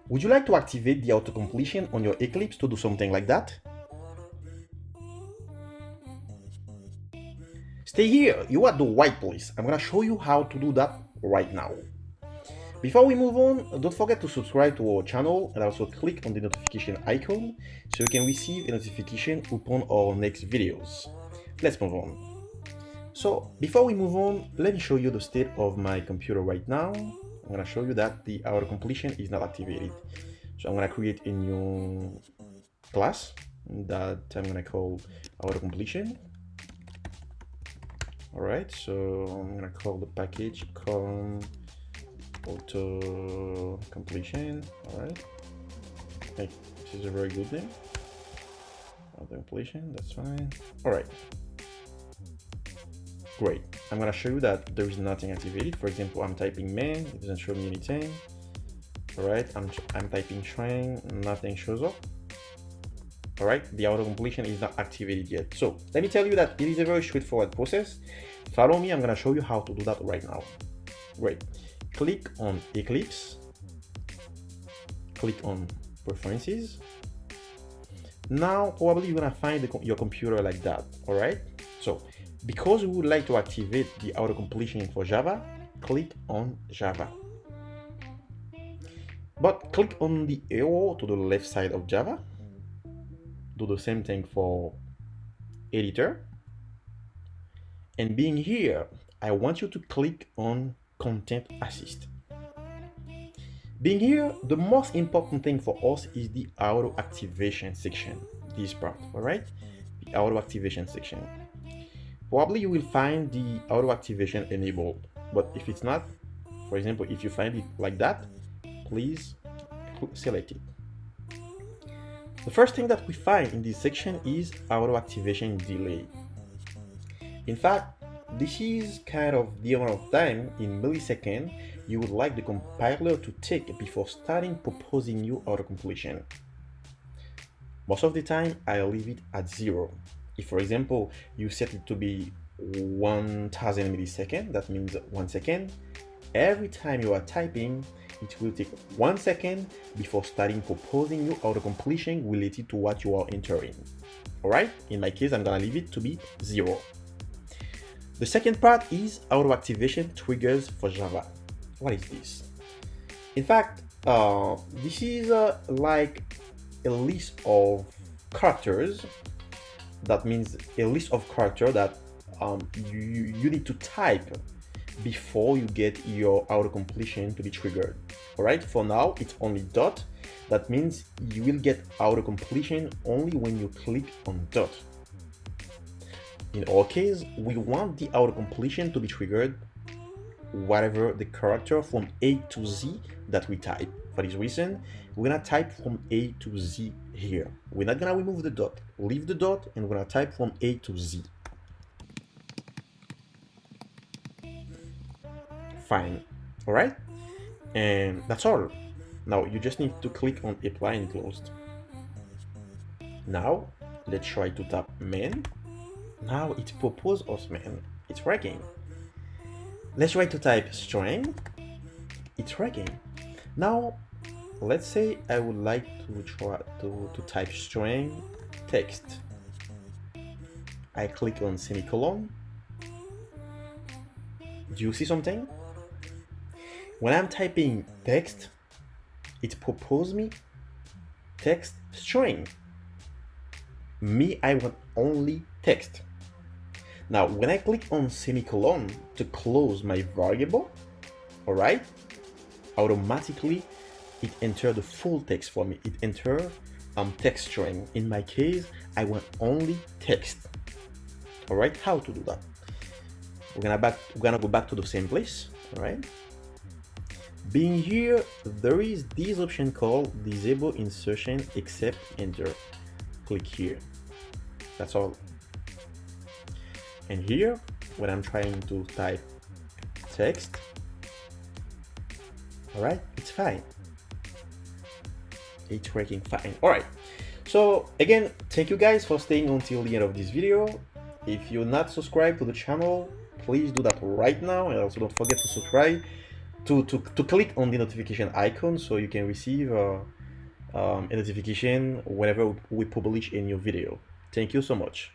Would you like to activate the auto-completion on your Eclipse to do something like that? Stay here, you are at the right place. I'm gonna show you how to do that right now. Before we move on, don't forget to subscribe to our channel and also click on the notification icon so you can receive a notification upon our next videos. Let's move on. So before we move on, let me show you the state of my computer right now. I'm gonna show you that the auto completion is not activated. So I'm gonna create a new class that I'm gonna call auto completion. All right, so I'm gonna call the package auto completion. All right, okay, this is a very good name. Auto completion, that's fine. All right, great. I'm gonna show you that there is nothing activated. For example, I'm typing main, it doesn't show me anything. All right, I'm typing string, nothing shows up. All right, the auto completion is not activated yet. So let me tell you that it is a very straightforward process. Follow me, I'm gonna show you how to do that right now. Great. Click on Eclipse, click on Preferences. Now, probably you're gonna find your computer like that, all right? So, because we would like to activate the auto completion for Java, click on Java. But click on the arrow to the left side of Java. Do the same thing for Editor. And being here, I want you to click on Content Assist. Being here, the most important thing for us is the auto activation section, this part, all right? The auto activation section. Probably you will find the auto activation enabled, but if it's not, for example, if you find it like that, please select it. The first thing that we find in this section is auto activation delay. In fact, this is kind of the amount of time in milliseconds you would like the compiler to take before starting proposing you auto completion. Most of the time, I leave it at 0. If, for example, you set it to be 1000 milliseconds, that means 1 second, every time you are typing, it will take 1 second before starting proposing you auto completion related to what you are entering. All right, in my case, I'm gonna leave it to be 0. The second part is auto activation triggers for Java. What is this? In fact, this is like a list of characters. That means a list of characters that you need to type before you get your auto completion to be triggered. All right, for now, it's only dot. That means you will get auto completion only when you click on dot. In our case, we want the auto completion to be triggered whatever the character from A to Z that we type. For this reason, we're gonna type from A to Z here. We're not gonna remove the dot, leave the dot, and we're gonna type from A to Z. Fine, all right? And that's all. Now you just need to click on apply and closed. Now, let's try to tap main. Now it proposed us main, it's working. Let's try to type string, it's working. Now, let's say I would like to try to type string text. I click on semicolon. Do you see something? When I'm typing text, it proposes me text string. Me, I want only text. Now, when I click on semicolon to close my variable, all right, automatically it enters the full text for me. It enters text string. In my case, I want only text. All right, how to do that? We're gonna go back to the same place. All right. Being here, there is this option called disable insertion except enter. Click here. That's all. And here, when I'm trying to type text, all right, it's fine. It's working fine. All right. So again, thank you guys for staying until the end of this video. If you're not subscribed to the channel, please do that right now, and also don't forget to subscribe to click on the notification icon so you can receive a notification whenever we publish a new video. Thank you so much.